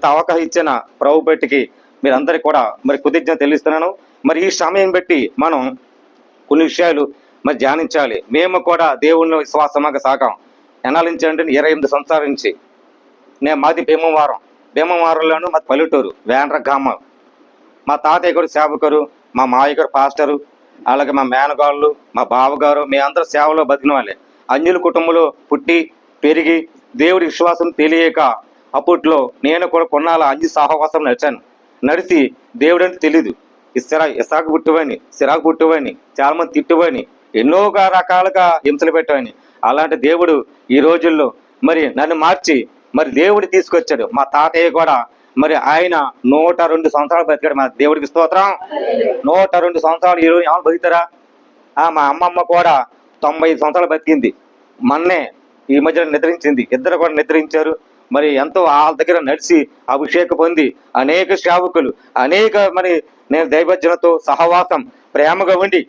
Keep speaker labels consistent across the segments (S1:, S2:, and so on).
S1: ఇంత అవకాశం ఇచ్చిన ప్రభు పెట్టికి మీరందరికీ కూడా మరి కృతజ్ఞత తెలుస్తున్నాను. మరి ఈ సమయం బట్టి మనం కొన్ని విషయాలు మరి ధ్యానించాలి. మేము కూడా దేవుణ్ణి విశ్వాసమాగా సాగాం. ఎనాలించండి 28 సంవత్సరాల నుంచి. మాది భీమవరంలోను మాది పల్లెటూరు వేండ్ర గ్రామం. మా తాతయ్య గారు సేవకురు, మా మావయ్య గారు పాస్టరు, అలాగే మా మేనగాళ్ళు, మా బావగారు, మేమందరూ సేవలో బతికిన వాళ్ళే. అన్యుల కుటుంబంలో పుట్టి పెరిగి దేవుడి విశ్వాసం తెలియక అప్పట్లో నేను కూడా కొన్నాళ్ళ అంజి సహవాసం నడిచి దేవుడు అంటే తెలీదు. ఇసాకు పుట్టువని, సిరాకు పుట్టువని, చాలా మంది తిట్టువని, ఎన్నో రకాలుగా హింసలు పెట్టవని. అలాంటి దేవుడు ఈ రోజుల్లో మరి నన్ను మార్చి మరి దేవుడు తీసుకొచ్చాడు. మా తాతయ్య కూడా మరి ఆయన 102 సంవత్సరాలు బతికాడు. మా దేవుడికి స్తోత్రం. 102 సంవత్సరాలు ఈరోజు ఏమైనా బతుకుతారా? మా అమ్మమ్మ కూడా 95 సంవత్సరాలు బతికింది. మొన్నే ఈ మధ్యన నిద్రించింది. ఇద్దరు కూడా నిద్రించారు. మరి ఎంతో వాళ్ళ దగ్గర నడిచి అభిషేక పొంది అనేక సేవకులు, అనేక మరి నేను దైవజనతో సహవాసం ప్రేమగా ఉండి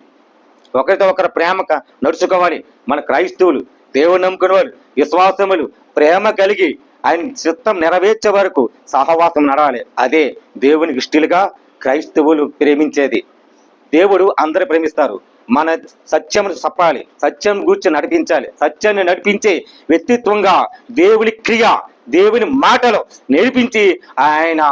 S1: ఒకరితో ఒకరు ప్రేమగా నడుచుకోవాలి. మన క్రైస్తవులు, దేవుని నమ్ముకునే వాళ్ళు, విశ్వాసములు ప్రేమ కలిగి ఆయన చిత్తం నెరవేర్చే వరకు సహవాసం నడవాలి. అదే దేవునికి ఇష్టలుగా క్రైస్తవులు ప్రేమించేది. దేవుడు అందరూ ప్రేమిస్తారు. మన సత్యం చెప్పాలి, సత్యం గూర్చి నడిపించాలి. సత్యాన్ని నడిపించే వ్యక్తిత్వంగా దేవుని క్రియ, దేవుని మాటలు నేర్పించి ఆయన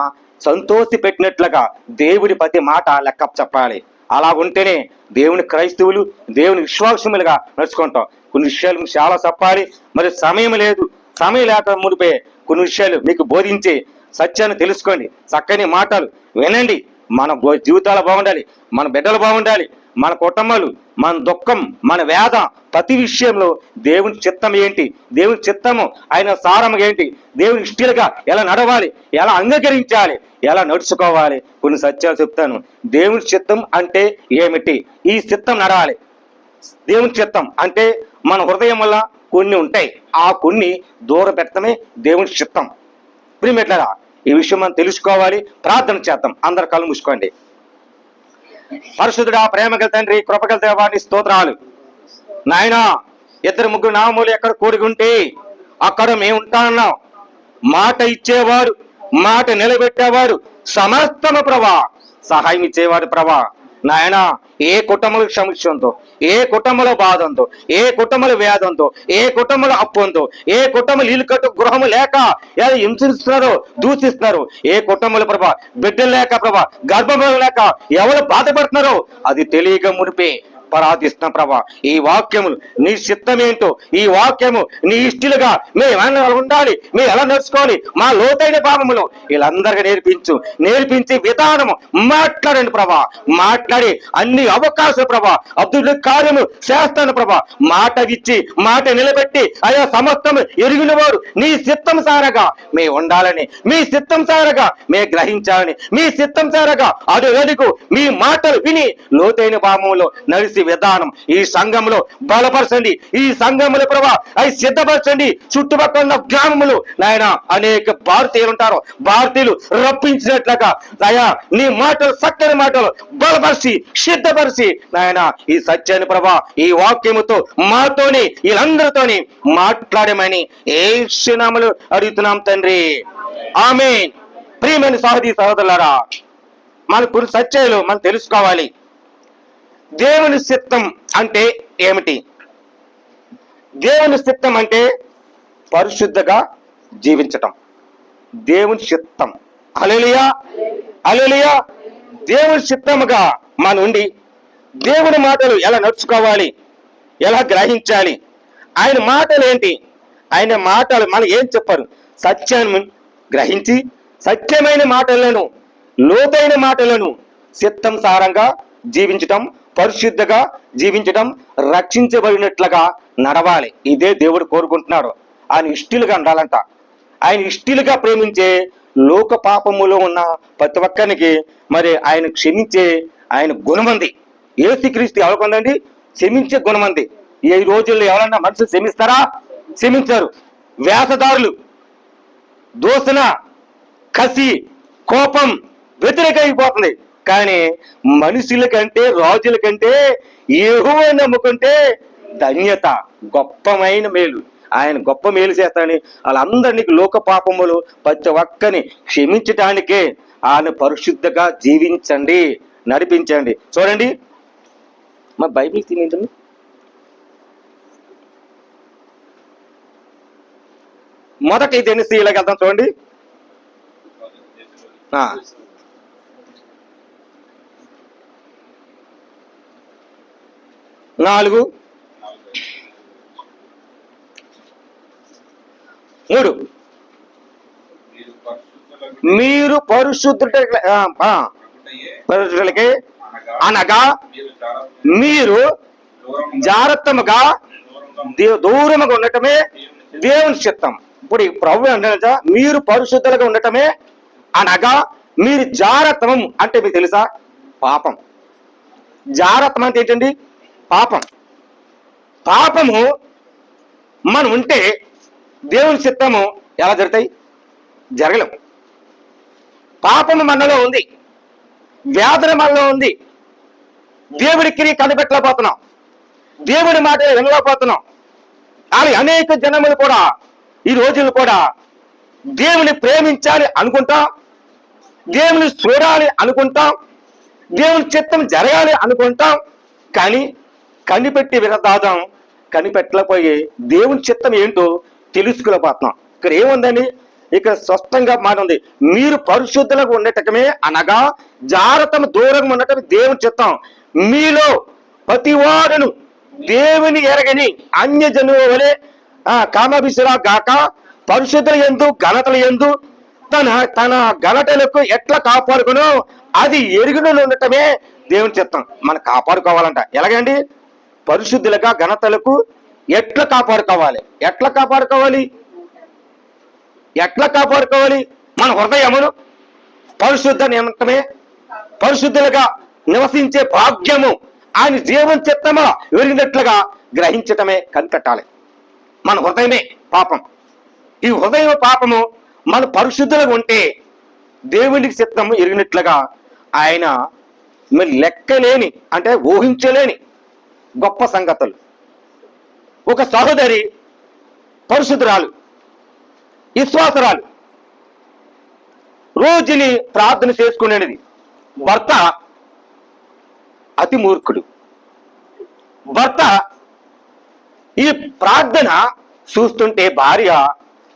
S1: సంతోషి పెట్టినట్లుగా దేవుడి ప్రతి మాట లెక్క చెప్పాలి. అలా ఉంటేనే దేవుని క్రైస్తవులు, దేవుని విశ్వాసములుగా నడుచుకుంటాం. కొన్ని విషయాలు చాలా చెప్పాలి, మరి సమయం లేదు. సమయం లేక మునిపే కొన్ని విషయాలు మీకు బోధించి సత్యాన్ని తెలుసుకోండి. చక్కని మాటలు వినండి. మన జీవితాలు బాగుండాలి, మన బిడ్డలు బాగుండాలి, మన కుటుంబాలు, మన దుఃఖం, మన వేద, ప్రతి విషయంలో దేవుని చిత్తం ఏంటి, దేవుని చిత్తము ఆయన సారం ఏంటి, దేవుని ఇష్టలుగా ఎలా నడవాలి, ఎలా అంగీకరించాలి, ఎలా నడుచుకోవాలి, కొన్ని సత్యాలు చెప్తాను. దేవుని చిత్తం అంటే ఏమిటి? ఈ చిత్తం నడవాలి. దేవుని చిత్తం అంటే మన హృదయం వల్ల కొన్ని ఉంటాయి, ఆ కొన్ని దూరం పెట్టడమే దేవుని చిత్తం. ప్రియమిత్రులారా, ఈ విషయం మనం తెలుసుకోవాలి. ప్రార్థన చేద్దాం. అందరు కళ్ళు మూసుకోండి. పరిశుద్ధుడా, ప్రేమగల తండ్రి, కృపగల దేవాని స్తోత్రాలు. నాయనా, 2-3 నామములు ఎక్కడ కూడి ఉంటే అక్కడ మేము ఉంటానన్నాం. మాట ఇచ్చేవారు, మాట నిలబెట్టేవారు, సమస్తము ప్రభా, సహాయం ఇచ్చేవాడు ప్రభా. నాయన, ఏ కుటుంబంలో సమస్య, ఏ కుటుంబంలో బాధ ఉందో, ఏ కుటుంబంలో వేదంతో, ఏ కుటుంబంలో అప్పు ఉందో, ఏ కుటుంబంలో ఇల్లు కట్టు గృహము లేక హింసిస్తున్నారో, దూషిస్తున్నారు, ఏ కుటుంబంలో ప్రభా బిడ్డలు లేక ప్రభా గర్భం లేక ఎవరు బాధపడుతున్నారో అది తెలియక మునిపే ప్రార్థిస్తున్నాం ప్రభా. ఈ వాక్యములు నీ చిత్తమేంటో, ఈ వాక్యము నీ ఇష్టలుగా మేము ఎలా ఉండాలి, మేము ఎలా నడుచుకోవాలి, మా లోతైన భావములు వీళ్ళందరికీ నేర్పించి విధానము మాట్లాడండి ప్రభా. మాట్లాడి అన్ని అవకాశాలు ప్రభా అద్భుత కార్యము చేస్తాను ప్రభా. మాట ఇచ్చి మాట నిలబెట్టి అయా సమస్తం ఎరిగిన వారు నీ చిత్తం సారగా మే ఉండాలని, మీ చిత్తం సారగా మే గ్రహించాలని, మీ చిత్తం సారగా అది వెలుగు మీ మాటలు విని లోతైన భావములో నడిచి విధానం ఈ సంఘంలో బలపరచండి. ఈ సంఘంలో ప్రభా అవి సిద్ధపరచండి. చుట్టుపక్కల గ్రామములు నాయన అనేక భారతీయులు ఉంటారు, భారతీయులు రప్పించినట్లుగా దయా నీ మాటలు, చక్కని మాటలు బలపరిచి సిద్ధపరిచి నాయన ఈ సత్యాన్ని ప్రభా ఈ వాక్యముతో మాతోని వీళ్ళందరితోని మాట్లాడమని యేసు నామములో అడుగుతున్నాం తండ్రి, ఆమేన్. ప్రియమైన సహోదరి సహోదరులారా, మనకు సత్యాలు మనం తెలుసుకోవాలి. దేవుని చిత్తం అంటే ఏమిటి? దేవుని చిత్తం అంటే పరిశుద్ధంగా జీవించటం. దేవుని చిత్తం. హల్లెలూయా, హల్లెలూయా. దేవుని చిత్తముగా మన ఉండి దేవుని మాటలు ఎలా నడుచుకోవాలి, ఎలా గ్రహించాలి, ఆయన మాటలు ఏంటి, ఆయన మాటలు మనం ఏం చెప్పారు, సత్యాన్ని గ్రహించి సత్యమైన మాటలను, లోతైన మాటలను చిత్తం సారంగా జీవించటం, పరిశుద్ధంగా జీవించటం, రక్షించబడినట్లుగా నడవాలి. ఇదే దేవుడు కోరుకుంటున్నాడు. ఆయన ఇష్టలుగా ఉండాలంట. ఆయన ఇష్టలుగా ప్రేమించే, లోక పాపములో ఉన్న ప్రతి ఒక్కరికి మరి ఆయన క్షమించే ఆయన గుణమంది. యేసుక్రీస్తు ఎవరికొందండి? క్షమించే గుణమంది. ఈ రోజుల్లో ఎవరన్నా మనుషులు క్షమిస్తారా? క్షమించారు. వేషధారులు, దూషణ, కసి, కోపం వ్యతిరేకమైపోతుంది. కానీ మనుషుల కంటే, రాజుల కంటే యెహోవాను నమ్ముకుంటే ధన్యత, గొప్పమైన మేలు. ఆయన గొప్ప మేలు చేస్తాడని వాళ్ళందరినీ లోక పాపములు ప్రతి ఒక్కని క్షమించటానికే ఆయన పరిశుద్ధంగా జీవించండి, నడిపించండి. చూడండి మా బైబిల్ తినేదండి. మొదటి దినసీలకు వెళ్తాం చూడండి. 4:3 మీరు పరిశుద్ధులకి అనగా మీరు జాగ్రత్తగా దూరముగా ఉండటమే దేవుని చిత్తం. ఇప్పుడు ప్రభు అంటే మీరు పరిశుద్ధులుగా ఉండటమే అనగా మీరు జాగ్రత్తం అంటే మీకు తెలుసా? పాపం. జాగ్రత్తం అంటే ఏంటండి? పాపం. పాపము మనం ఉంటే దేవుని చిత్తము ఎలా జరుగుతాయి? జరగలేము. పాపము మనలో ఉంది, వ్యాధులు మనలో ఉంది. దేవుడికి కనిపెట్టలేకపోతున్నాం, దేవుడి మాట వినలేకపోతున్నాం. కానీ అనేక జనములు కూడా ఈ రోజులు కూడా దేవుని ప్రేమించాలి అనుకుంటాం, దేవుని చూడాలి అనుకుంటాం, దేవుని చిత్తం జరగాలి అనుకుంటాం. కానీ కనిపెట్టి వినదాదం కనిపెట్టలేకపోయి దేవుని చిత్తం ఏంటో తెలుసుకోలేకపోతున్నాం. ఇక్కడ ఏముందని ఇక్కడ స్పష్టంగా మాట ఉంది. మీరు పరిశుద్ధులకు ఉండటమే అనగా జాగ్రత్త దూరంగా ఉండటం దేవుని చిత్తం. మీలో ప్రతివాడును దేవుని ఎరగని అన్యజనుల వలె కామభిషరా గాక పరిశుద్ధుల యందు ఘనతల యందు తన ఘనతలకు ఎట్లా కాపాడుకునో అది ఎరుగున ఉండటమే దేవుని చిత్తం. మనం కాపాడుకోవాలంట. ఎలాగండి? పరిశుద్ధులుగా ఘనతలకు ఎట్లా కాపాడుకోవాలి? ఎట్లా కాపాడుకోవాలి? మన హృదయమును పరిశుద్ధ నిమిత్తమే పరిశుద్ధులుగా నివసించే భాగ్యము ఆయన జీవన చిత్తము విరిగినట్లుగా గ్రహించటమే కనిపెట్టాలి. మన హృదయమే పాపం. ఈ హృదయం పాపము మన పరిశుద్ధులుగా ఉంటే దేవునికి చిత్తము ఎరిగినట్లుగా ఆయన మరి లెక్కలేని అంటే ఊహించలేని గొప్ప సంగతులు. ఒక సహోదరి పరిశుద్ధురాలు, విశ్వాసరాలు, రోజుని ప్రార్థన చేసుకునేది. భర్త అతి మూర్ఖుడు. భర్త ఈ ప్రార్థన చూస్తుంటే భార్య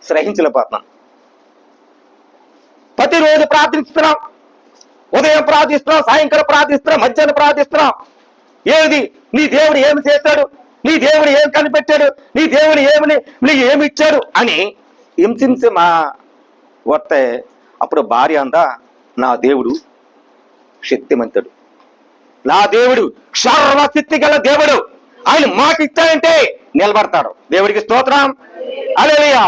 S1: సహించలేకపోతున్నాం. ప్రతిరోజు ప్రార్థిస్తున్నాం, ఉదయం ప్రార్థిస్తున్నాం, సాయంకాలం ప్రార్థిస్తున్నాం, మధ్యాహ్నం ప్రార్థిస్తున్నాం. ఏది నీ దేవుడు ఏమి చేశాడు, నీ దేవుడు ఏమి కనిపెట్టాడు, నీ దేవుడు ఏమి ఇచ్చాడు అని హింసించి మా వస్తే అప్పుడు భార్య అందా నా దేవుడు శక్తిమంతుడు, నా దేవుడు సర్వశక్తి గల దేవుడు, ఆయన మాట ఇచ్చాడంటే నిలబడతాడు. దేవుడికి స్తోత్రం. హల్లెలూయా.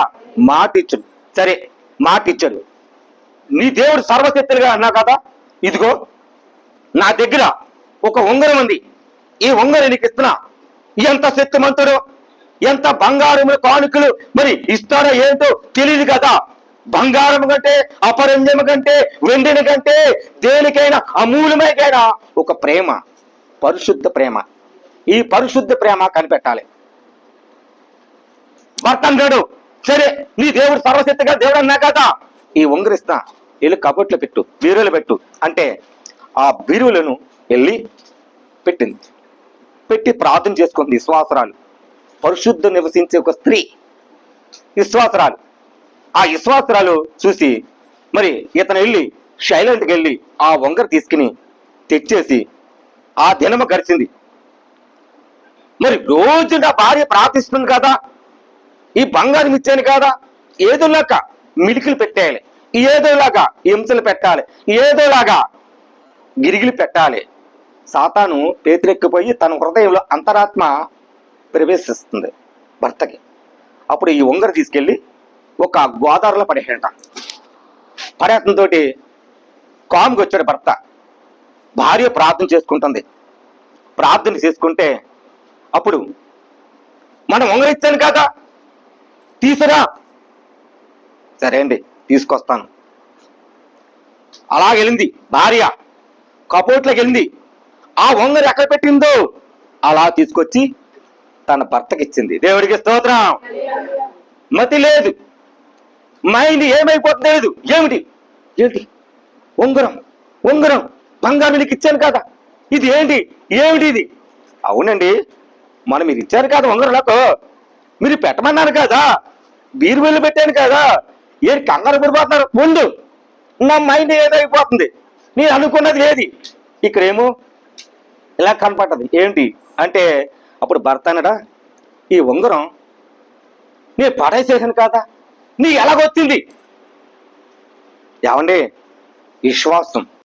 S1: మాట ఇచ్చాడు. సరే మాట ఇచ్చాడు. నీ దేవుడు సర్వశక్తులుగా అన్నా కదా, ఇదిగో నా దగ్గర ఒక ఉంగరం ఉంది, ఈ ఉంగరం నీకు ఇస్తున్నా. ఎంత శక్తిమంతుడు, ఎంత బంగారములు కానుకలు మరి ఇస్తాడో ఏంటో తెలియదు కదా. బంగారం కంటే అపరంజము కంటే వెండిని కంటే దేనికైనా అమూల్యమైన ఒక ప్రేమ, పరిశుద్ధ ప్రేమ. ఈ పరిశుద్ధ ప్రేమ కనిపెట్టాలి. భర్త అంటాడు సరే నీ దేవుడు సర్వశక్తిగా దేవుడు అన్నా కదా, ఈ ఉంగరిస్తా, వెళ్ళి కబోట్లో పెట్టు, బీరువులు పెట్టు అంటే ఆ బీరువులను వెళ్ళి పెట్టింది. పెట్టి ప్రార్థన చేసుకుంది. విశ్వాసరాలు, పరిశుద్ధ నివసించే ఒక స్త్రీ విశ్వాసరాలు. ఆ విశ్వాసరాలు చూసి మరి ఇతను వెళ్ళి శైలెంట్కి వెళ్ళి ఆ వంగర తీసుకుని తెచ్చేసి ఆ దినము గడిచింది. మరి రోజు నా భార్య ప్రార్థిస్తుంది కదా, ఈ బంగారం ఇచ్చాను కదా, ఏదోలాగా మిడికిలు పెట్టేయాలి, ఏదోలాగా హింసలు పెట్టాలి, ఏదోలాగా గిరిగిలి పెట్టాలి. సాతాను పేతురెక్కిపోయి తన హృదయంలో అంతరాత్మ ప్రవేశిస్తుంది భర్తకి. అప్పుడు ఈ ఉంగర తీసుకెళ్ళి ఒక గోదావరిలో పడేట. పడేతంతో కాముకి వచ్చాడు భర్త. భార్య ప్రార్థన చేసుకుంటుంది. ప్రార్థన చేసుకుంటే అప్పుడు మనం ఉంగరం ఇచ్చాను కదా, తీసురా. సరే అండి తీసుకొస్తాను. అలా వెళ్ళింది భార్య, కబోట్లోకి వెళ్ళింది. ఆ ఉంగరం ఎక్కడ పెట్టిందో అలా తీసుకొచ్చి తన భర్తకి ఇచ్చింది. దేవుడికి స్తోత్రం. మతి లేదు, మైండ్ ఏమైపోతుంది తెలియదు. ఏమిటి ఏంటి ఉంగరం ఉంగరం బంగారు నీకు ఇచ్చాను కదా, ఇది ఏంటి ఏమిటి ఇది? అవునండి, మనం మీరు ఇచ్చారు కదా ఉంగరం, నాకు మీరు పెట్టమన్నారు కదా, బీరు వెళ్ళి పెట్టాను కదా, ఏది కంగారు పడిపోతున్నారు? ముందు నా మైండ్ ఏదైపోతుంది, నేను అనుకున్నది ఏది. ఇక్కడేమో ఇలా కనపడ్డది. ఏంటి అంటే అప్పుడు భర్త అనడా, ఈ ఉంగరం నేను పడేసేసాను కదా, నీ ఎలాగొచ్చింది? ఏమండి, విశ్వాసం